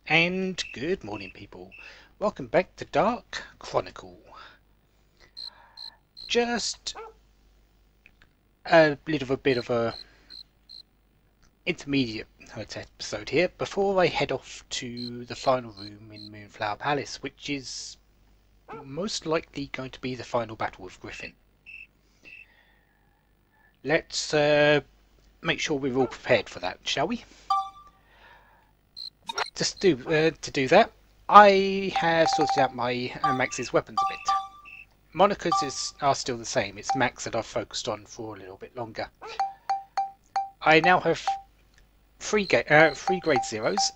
And good morning, people. Welcome back to Dark Chronicle. Just a little bit of a intermediate episode here before I head off to the final room in Moonflower Palace, which is most likely going to be the final battle with Griffin. Let's make sure we're all prepared for that, shall we? To do that, I have sorted out my Max's weapons a bit. Monica's are still the same. It's Max that I've focused on for a little bit longer. I now have three grade zeros,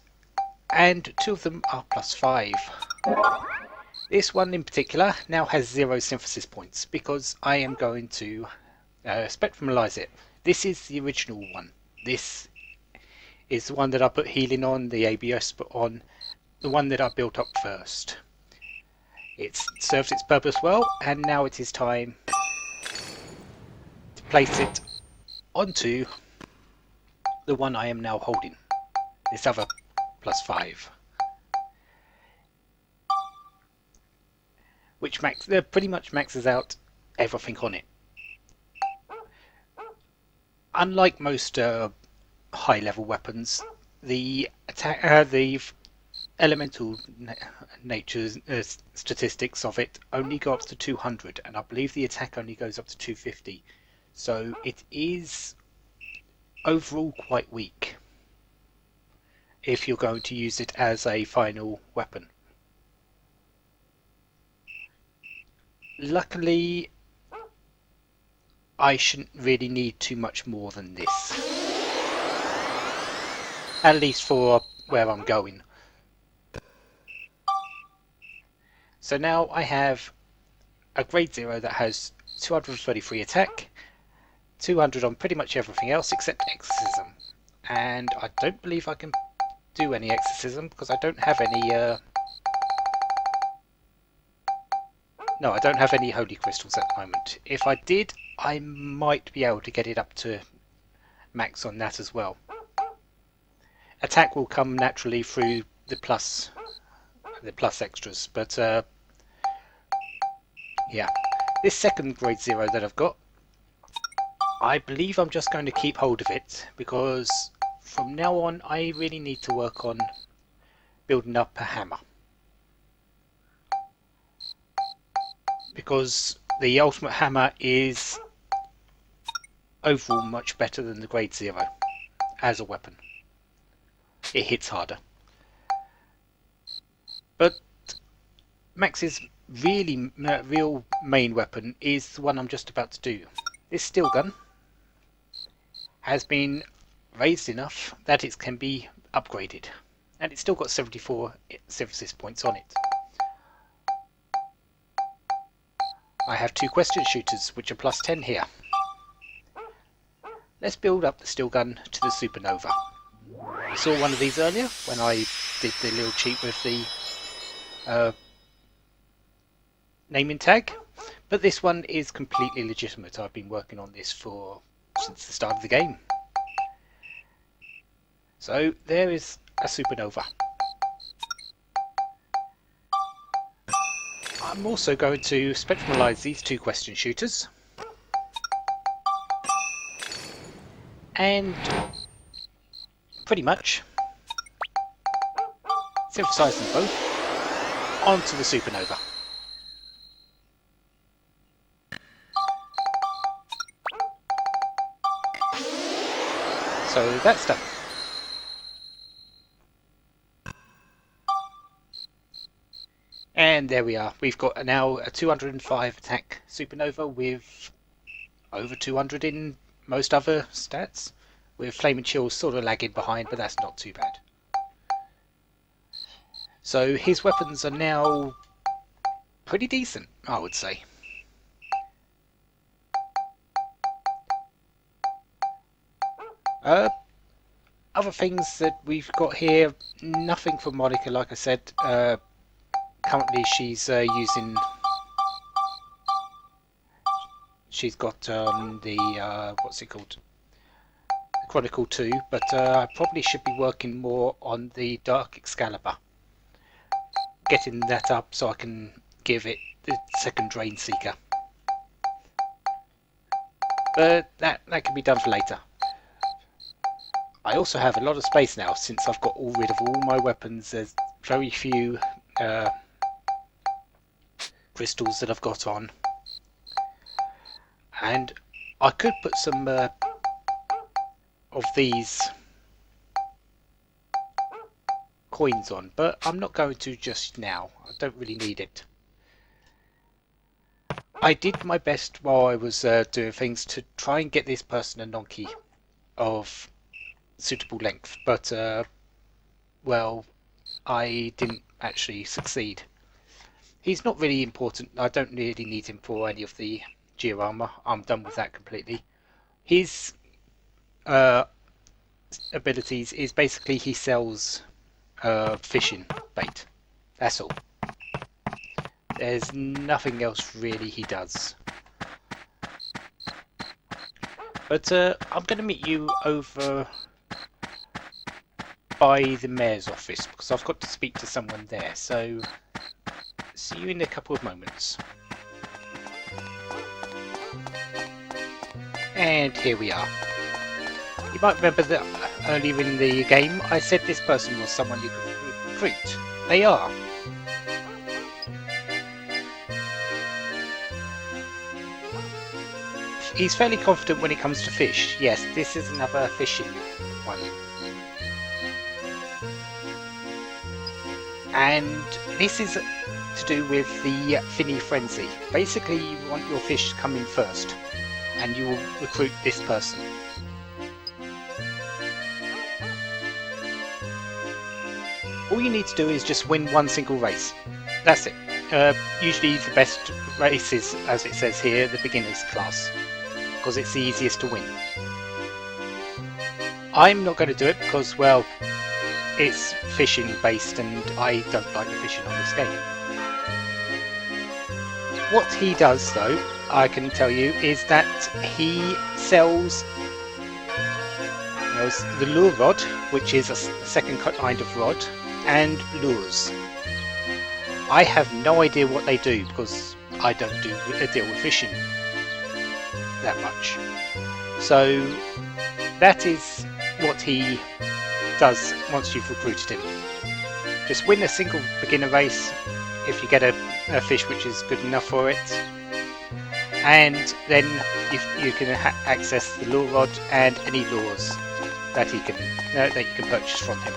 and two of them are +5. This one in particular now has 0 synthesis points because I am going to spectrumalize it. This is the original one. This is the one that I put healing on, the ABS put on, the one that I built up first. It serves its purpose well, and now it is time to place it onto the one I am now holding, this other +5, which pretty much maxes out everything on it. Unlike most high-level weapons, the elemental nature's statistics of it only go up to 200, and I believe the attack only goes up to 250, so it is overall quite weak if you're going to use it as a final weapon. Luckily, I shouldn't really need too much more than this, at least for where I'm going. So now I have a grade 0 that has 233 attack, 200 on pretty much everything else except exorcism, and I don't believe I can do any exorcism because I don't have any no, I don't have any holy crystals at the moment. If I did, I might be able to get it up to max on that as well. Attack will come naturally through the plus extras, but yeah, this second grade 0 that I've got, I believe I'm just going to keep hold of it because from now on I really need to work on building up a hammer, because the ultimate hammer is overall much better than the grade 0 as a weapon. It hits harder, but Max's real main weapon is the one I'm just about to do. This steel gun has been raised enough that it can be upgraded, and it's still got 74 synthesis points on it. I have 2 question shooters which are +10 here. Let's build up the steel gun to the supernova. I saw one of these earlier when I did the little cheat with the naming tag, but this one is completely legitimate. I've been working on this since the start of the game. So there is a supernova. I'm also going to spectrumalize these 2 question shooters and pretty much synthesize them both onto the supernova. So that's done. And there we are. We've got now a 205 attack supernova with over 200 in most other stats, with Flame and Chill sort of lagging behind, but that's not too bad. So his weapons are now pretty decent, I would say. Other things that we've got here, nothing from Monica, like I said. Currently she's using... She's got the... what's it called? Chronicle 2, but I probably should be working more on the Dark Excalibur. Getting that up so I can give it the second Drain Seeker. But that can be done for later. I also have a lot of space now since I've got rid of all my weapons. There's very few crystals that I've got on. And I could put some of these coins on, but I'm not going to just now. I don't really need it. I did my best while I was doing things to try and get this person a donkey of suitable length, but well, I didn't actually succeed. He's not really important. I don't really need him for any of the gear armor. I'm done with that completely. His abilities is basically he sells fishing bait. That's all. There's nothing else really he does. But I'm going to meet you over by the mayor's office because I've got to speak to someone there. So see you in a couple of moments. And here we are. You might remember that earlier in the game I said this person was someone you could recruit. They are. He's fairly confident when it comes to fish. Yes, this is another fishing one. And this is to do with the Finny Frenzy. Basically, you want your fish to come in first, and you will recruit this person. All you need to do is just win one single race. That's it. Usually the best race is, as it says here, the beginner's class, because it's the easiest to win. I'm not going to do it because, well, it's fishing based and I don't like the fishing on this game. What he does though, I can tell you, is that he sells the lure rod, which is a second kind of rod, and lures. I have no idea what they do because I don't deal with fishing that much. So that is what he does once you've recruited him. Just win a single beginner race if you get a fish which is good enough for it, and then you can access the lure rod and any lures that you can purchase from him.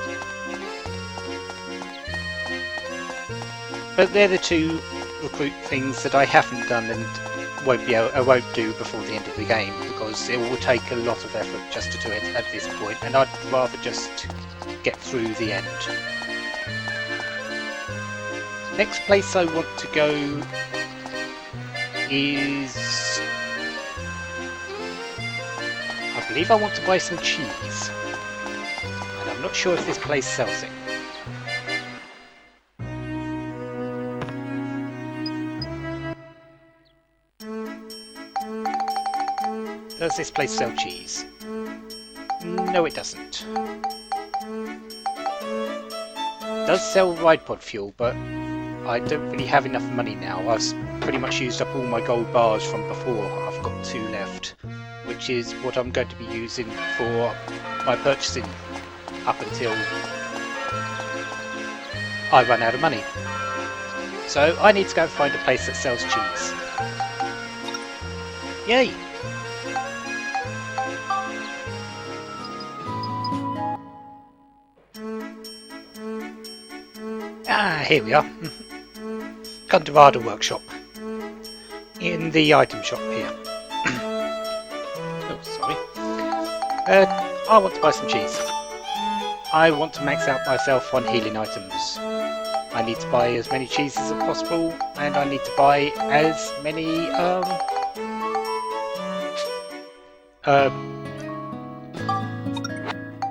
But they're the two recruit things that I haven't done and won't do before the end of the game, because it will take a lot of effort just to do it at this point, and I'd rather just get through the end. Next place I want to go is... I believe I want to buy some cheese, and I'm not sure if this place sells it. Does this place sell cheese? No, it doesn't. It does sell ride pod fuel, but I don't really have enough money now. I've pretty much used up all my gold bars from before. I've got 2 left, which is what I'm going to be using for my purchasing up until I run out of money. So I need to go and find a place that sells cheese. Yay! Ah, here we are. Contorado Workshop. In the item shop here. Oh, sorry. I want to buy some cheese. I want to max out myself on healing items. I need to buy as many cheeses as possible, and I need to buy as many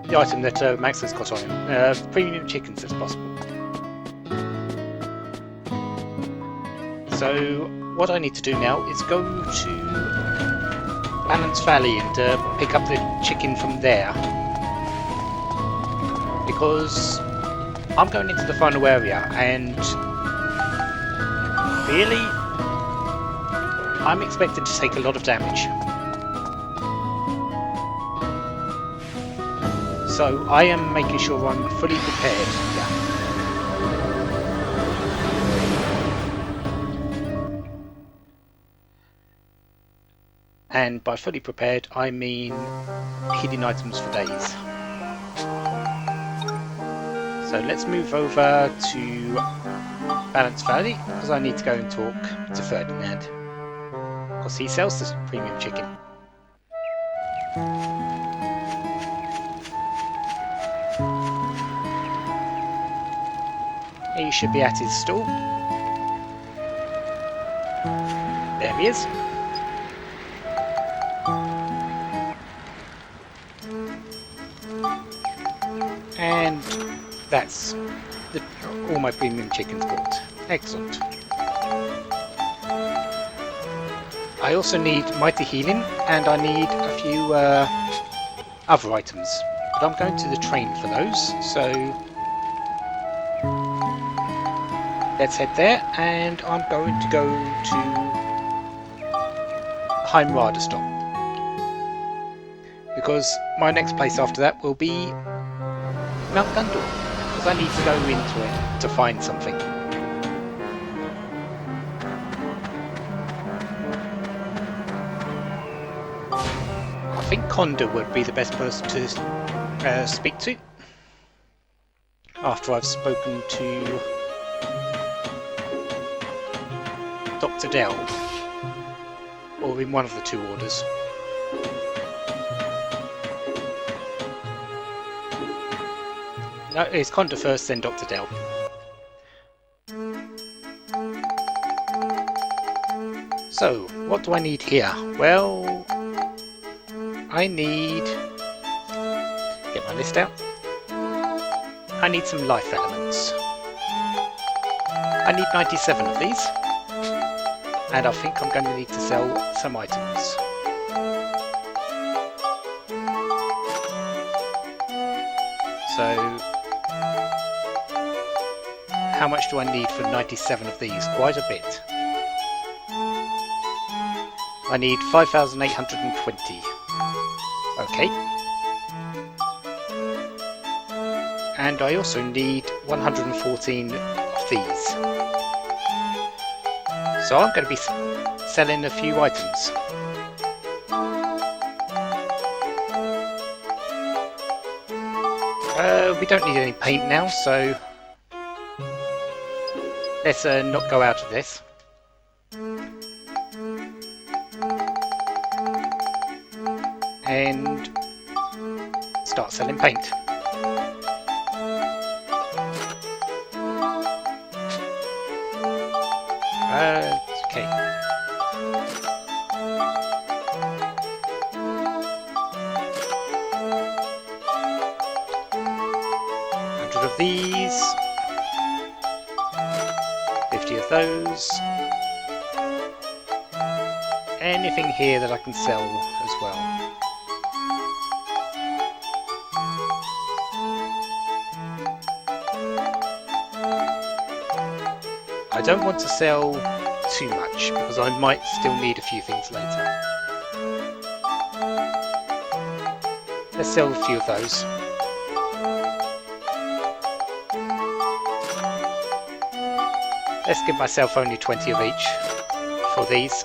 the item that Max has got on him, premium chickens as possible. So what I need to do now is go to the Balance Valley and pick up the chicken from there. Because I'm going into the final area and really I'm expected to take a lot of damage. So I am making sure I'm fully prepared. Yeah. And by fully prepared, I mean healing items for days. So let's move over to Balance Valley, because I need to go and talk to Ferdinand. Because he sells this premium chicken. He should be at his stall. There he is. And that's all my premium chickens bought. Excellent. I also need Mighty Healing, and I need a few other items. But I'm going to the train for those, so let's head there, and I'm going to go to Heimrada stop. Because my next place after that will be Mount Gundor, because I need to go into it to find something. I think Conda would be the best person to speak to after I've spoken to Dr. Dell, or in one of the two orders. No, it's Conda first, then Dr. Dell. So, what do I need here? Well, I need... get my list out. I need some life elements. I need 97 of these. And I think I'm going to need to sell some items. So... how much do I need for 97 of these? Quite a bit. I need 5,820. Okay. And I also need 114 of these. So I'm going to be selling a few items. We don't need any paint now, so let's not go out of this. And start selling paint. Okay. Of these, 50 of those, anything here that I can sell as well. I don't want to sell too much because I might still need a few things later. Let's sell a few of those. Let's give myself only 20 of each for these.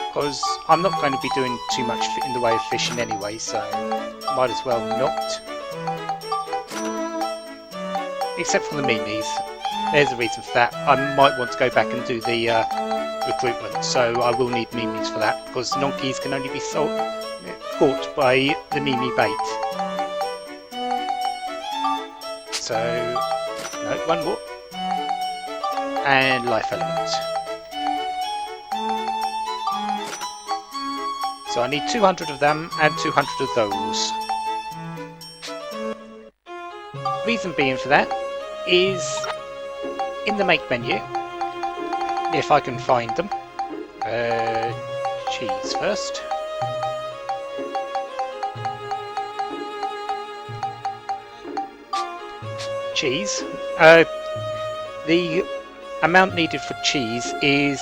Because I'm not going to be doing too much in the way of fishing anyway, so might as well not. Except for the minis. There's a reason for that. I might want to go back and do the recruitment, so I will need mimis for that, because nonkies can only be caught by the mimi bait. So, no, one more. And life element. So I need 200 of them and 200 of those. Reason being for that is in the make menu, if I can find them, cheese first. Cheese. The amount needed for cheese is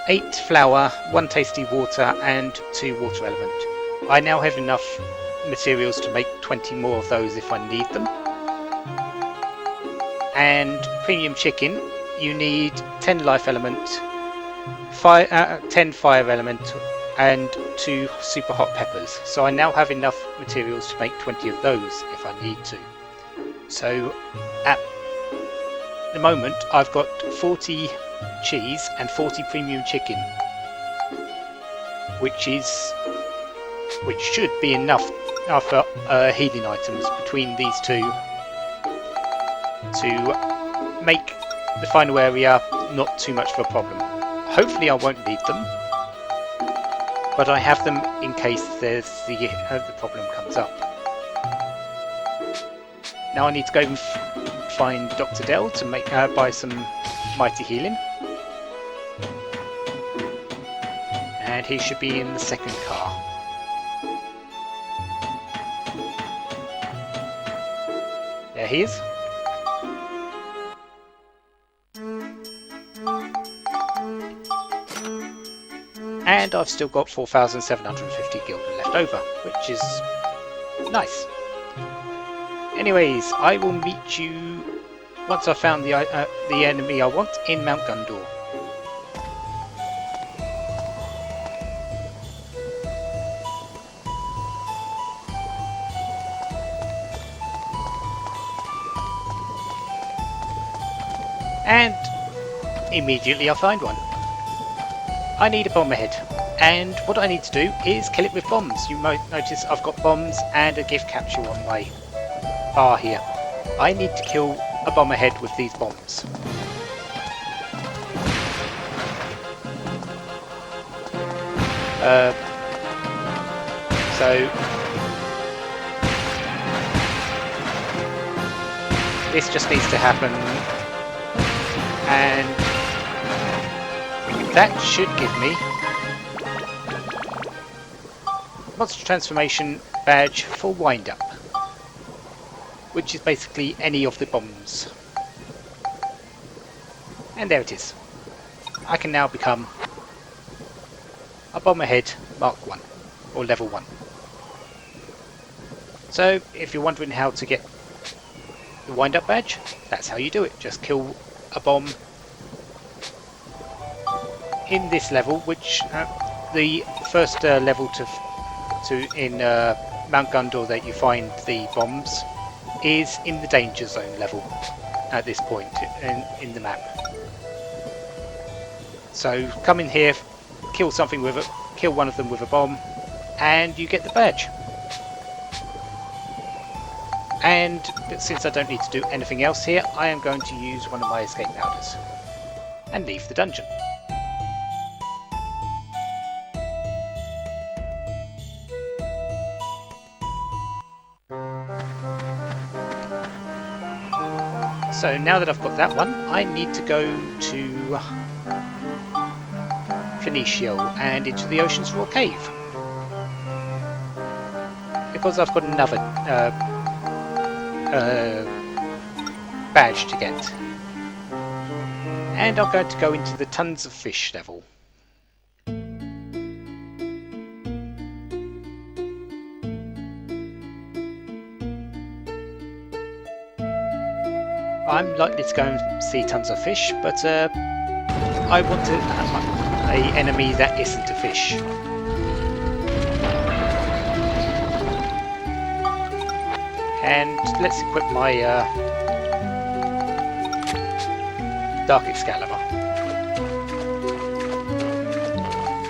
8 flour, 1 tasty water and 2 water element. I now have enough materials to make 20 more of those if I need them. And premium chicken, you need 10 life element, 10 fire element and 2 super hot peppers. So I now have enough materials to make 20 of those if I need to. So at the moment I've got 40 cheese and 40 premium chicken, which should be enough for healing items between these two to make the final area not too much of a problem. Hopefully I won't need them, but I have them in case the problem comes up. Now I need to go and find Dr. Dell to buy some mighty healing, and he should be in the second car. There he is. And I've still got 4,750 gilder left over, which is nice. Anyways, I will meet you once I've found the enemy I want in Mount Gundor. And immediately I find one. I need a bomb ahead, and what I need to do is kill it with bombs. You might notice I've got bombs and a gift capsule on my bar here. I need to kill a bomb ahead with these bombs. So this just needs to happen, and that should give me Monster Transformation badge for Wind Up, which is basically any of the bombs. And there it is. I can now become a Bomberhead Mark 1, or Level 1. So, if you're wondering how to get the Wind Up badge, that's how you do it. Just kill a bomb in this level, which the first level in Mount Gundor that you find the bombs is in the danger zone level at this point in the map. So come in here, kill one of them with a bomb, and you get the badge. And since I don't need to do anything else here, I am going to use one of my escape powders and leave the dungeon. So now that I've got that one, I need to go to Phoenicio and into the Ocean's Roar Cave, because I've got another badge to get. And I'm going to go into the Tons of Fish level. I'm likely to go and see Tons of Fish, but I want an enemy that isn't a fish. And let's equip my Dark Excalibur,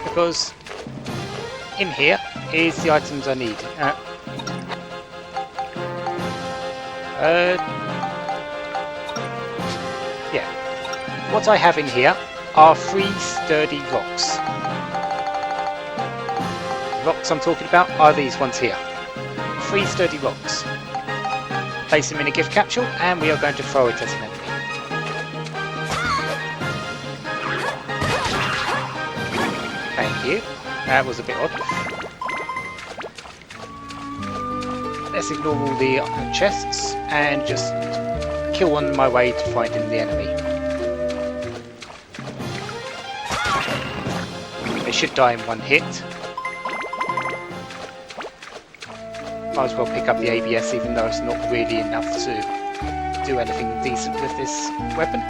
because in here is the items I need. Yeah, what I have in here are 3 sturdy rocks. The rocks I'm talking about are these ones here. 3 sturdy rocks. Place them in a gift capsule, and we are going to throw it at an enemy. you. That was a bit odd. Let's ignore all the chests and just kill on my way to finding the enemy. They should die in one hit. Might as well pick up the ABS even though it's not really enough to do anything decent with this weapon.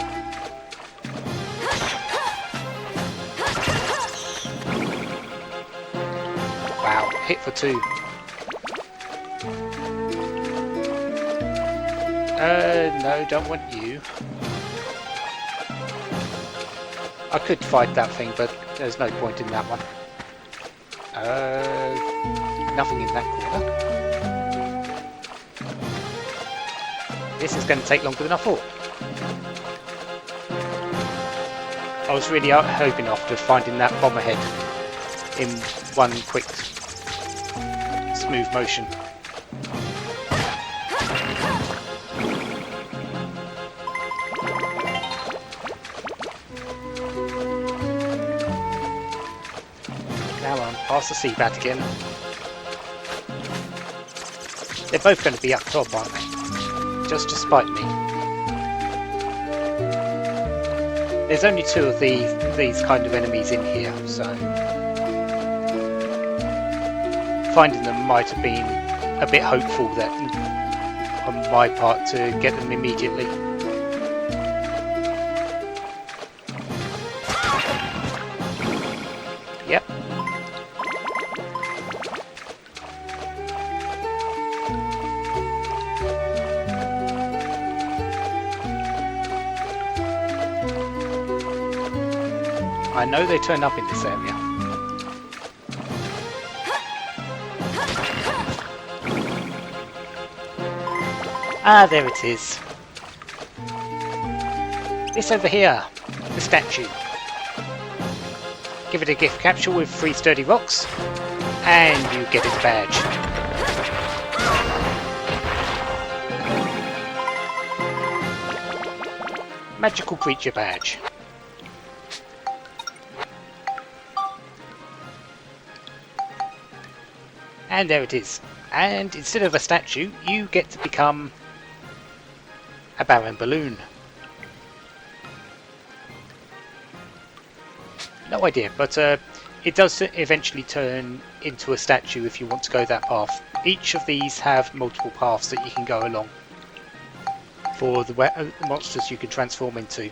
Wow, hit for 2. No, don't want you. I could fight that thing, but there's no point in that one. Nothing in that corner. This is going to take longer than I thought. I was really hoping after finding that bomber head in one quick, smooth motion. Come on, pass the Seabat again. They're both going to be up top, aren't they? Just to spite me. There's only 2 of these kind of enemies in here, so finding them might have been a bit hopeful that on my part to get them immediately. Yep. I know they turn up in this area. Ah, there it is. This over here, the statue. Give it a gift capture with 3 sturdy rocks, and you get its badge. Magical creature badge. And there it is. And instead of a statue, you get to become a Baron Balloon. No idea, but it does eventually turn into a statue if you want to go that path. Each of these have multiple paths that you can go along for the monsters you can transform into.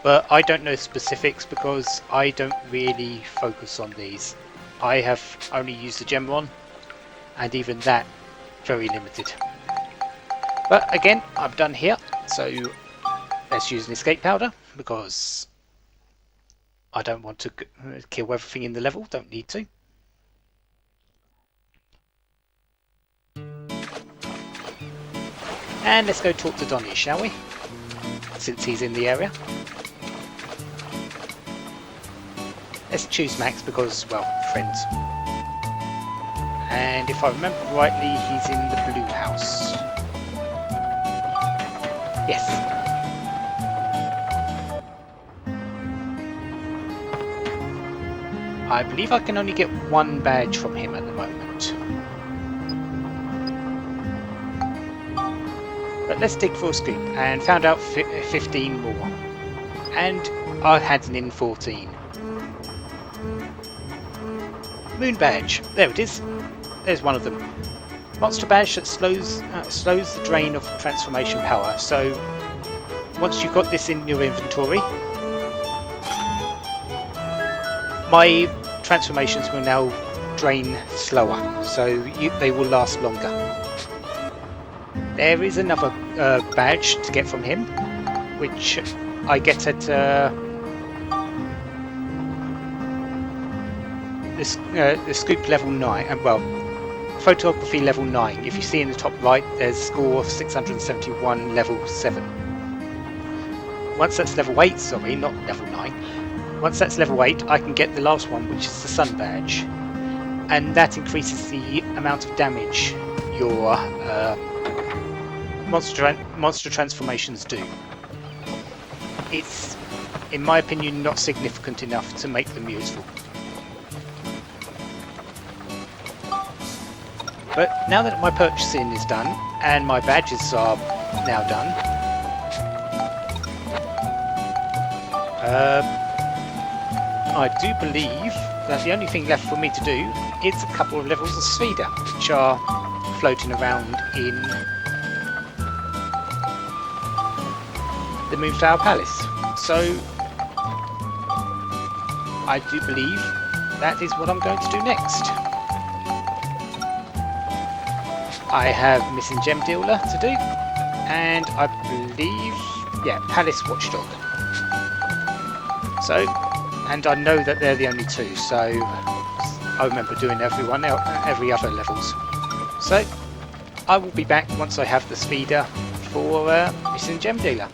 But I don't know specifics because I don't really focus on these. I have only used the Gemron, and even that, very limited. But again, I'm done here, so let's use an escape powder, because I don't want to kill everything in the level, don't need to. And let's go talk to Donnie, shall we? Since he's in the area. Let's choose Max because, well, friends. And if I remember rightly, he's in the blue house. Yes. I believe I can only get 1 badge from him at the moment. But let's dig for a scoop, and found out 15 more. And I had an in 14. Moon badge, there it is. There's one of them. Monster badge that slows the drain of transformation power. So once you've got this in your inventory, my transformations will now drain slower, so they will last longer. There is another badge to get from him, which I get at the scoop level 9, well, photography level 9. If you see in the top right, there's a score of 671 level 7. Once that's level 8, sorry, not level 9. Once that's level 8, I can get the last one, which is the Sun badge. And that increases the amount of damage your monster transformations do. It's, in my opinion, not significant enough to make them useful. But now that my purchasing is done and my badges are now done, I do believe that the only thing left for me to do is a couple of levels of Sfida, which are floating around in the Moonflower Palace. So I do believe that is what I'm going to do next. I have Missing Gem Dealer to do, and I believe, yeah, Palace Watchdog. So, and I know that they're the only two, so I remember doing every other levels. So, I will be back once I have the Sfida for Missing Gem Dealer.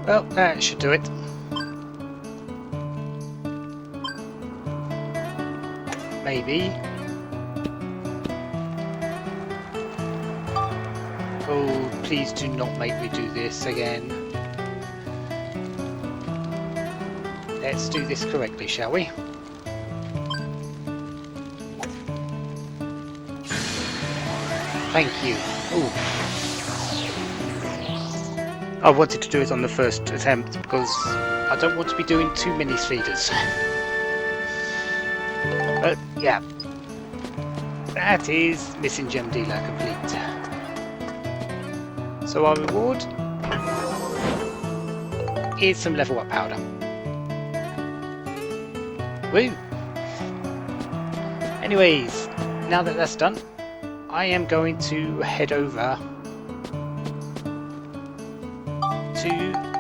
Well, that should do it. Maybe. Oh, please do not make me do this again. Let's do this correctly, shall we? Thank you. Ooh. I wanted to do it on the first attempt because I don't want to be doing too many feeders. But yeah, that is Missing Gem Dealer complete. So our reward is some level up powder. Woo! Anyways, now that that's done, I am going to head over to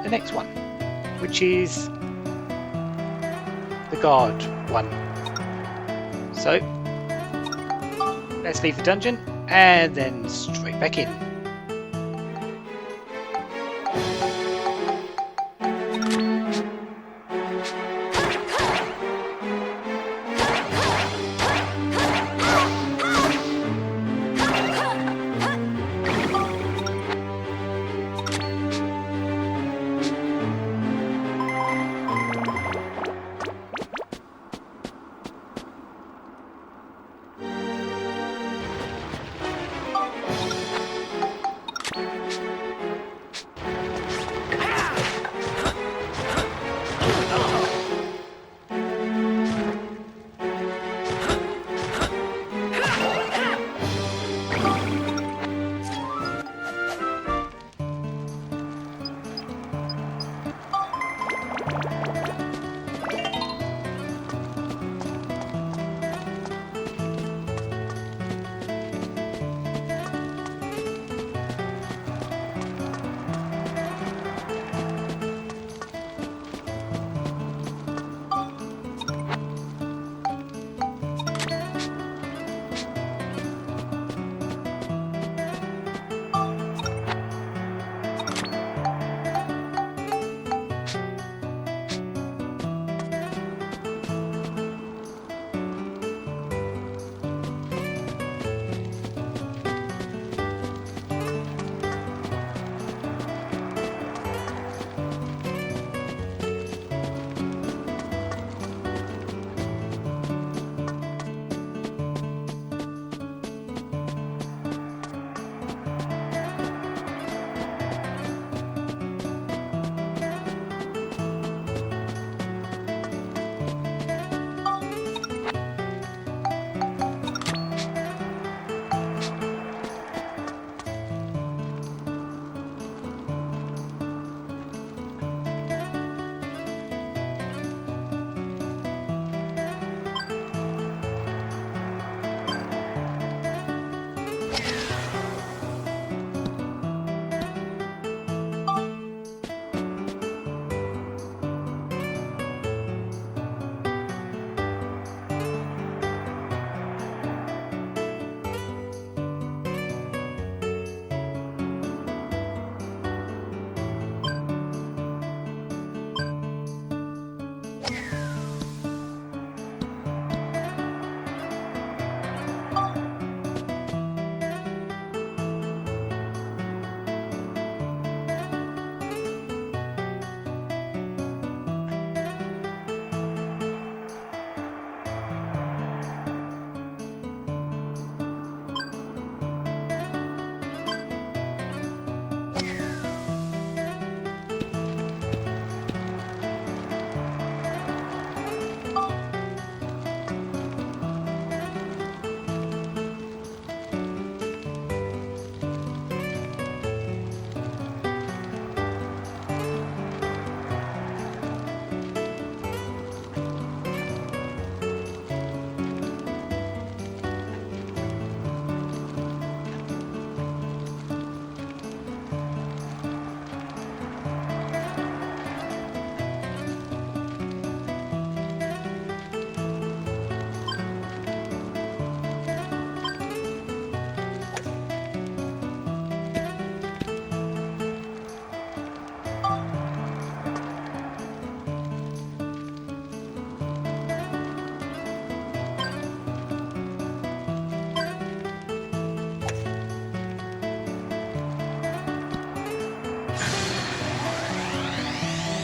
the next one, which is the guard one. So let's leave the dungeon and then straight back in.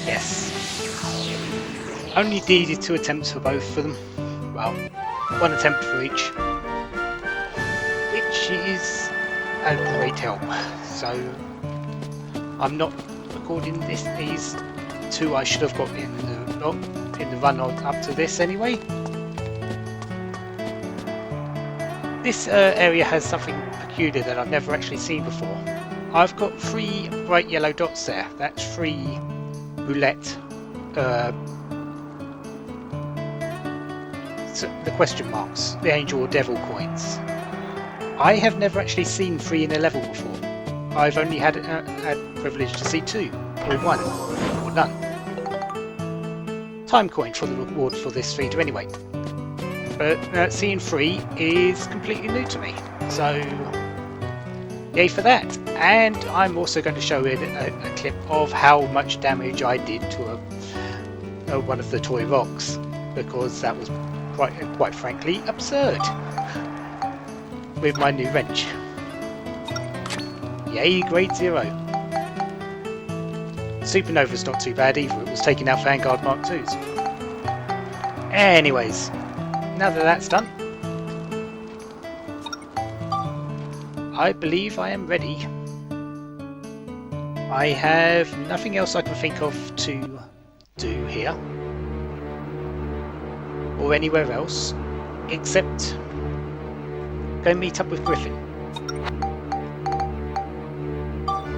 Yes. Only needed 2 attempts for both of them. Well, 1 attempt for each, which is a great help. So I'm not recording these 2 I should have got in the run up to this anyway. This area has something peculiar that I've never actually seen before. I've got 3 bright yellow dots there. That's 3 roulette, the question marks, the angel or devil coins. I have never actually seen 3 in a level before. I've only had privilege to see 2, or 1, or none. Time coin for the reward for this feeder anyway. But seeing 3 is completely new to me, so yay for that. And I'm also going to show it a clip of how much damage I did to one of the toy rocks, because that was quite frankly absurd with my new wrench. Yay, grade 0. Supernova's not too bad either, it was taking out Vanguard Mark IIs. Anyways, now that that's done, I believe I am ready. I have nothing else I can think of to do here or anywhere else except go meet up with Griffin.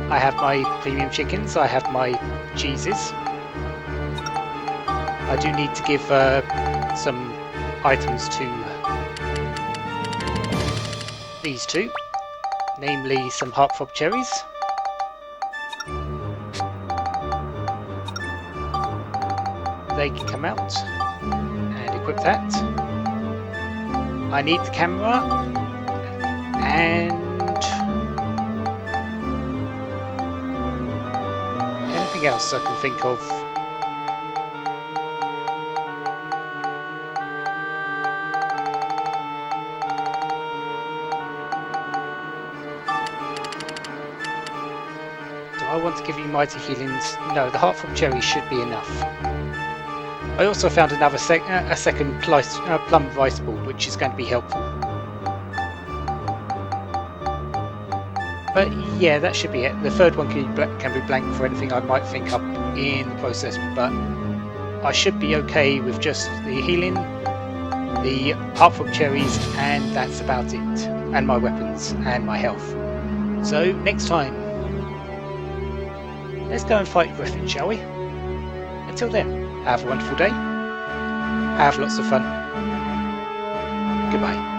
I have my premium chickens, I have my cheeses. I do need to give some items to these 2, namely some heartthrob cherries. They can come out and equip that. I need the camera and anything else I can think of. Do I want to give you mighty healings? No, the heartthrob cherries should be enough. I also found another a second plum rice ball, which is going to be helpful. But yeah, that should be it. The third one can be blank for anything I might think up in the process, but I should be okay with just the healing, the heartthrob cherries, and that's about it. And my weapons and my health. So next time, let's go and fight Griffin, shall we? Until then, have a wonderful day. Have lots of fun. Goodbye.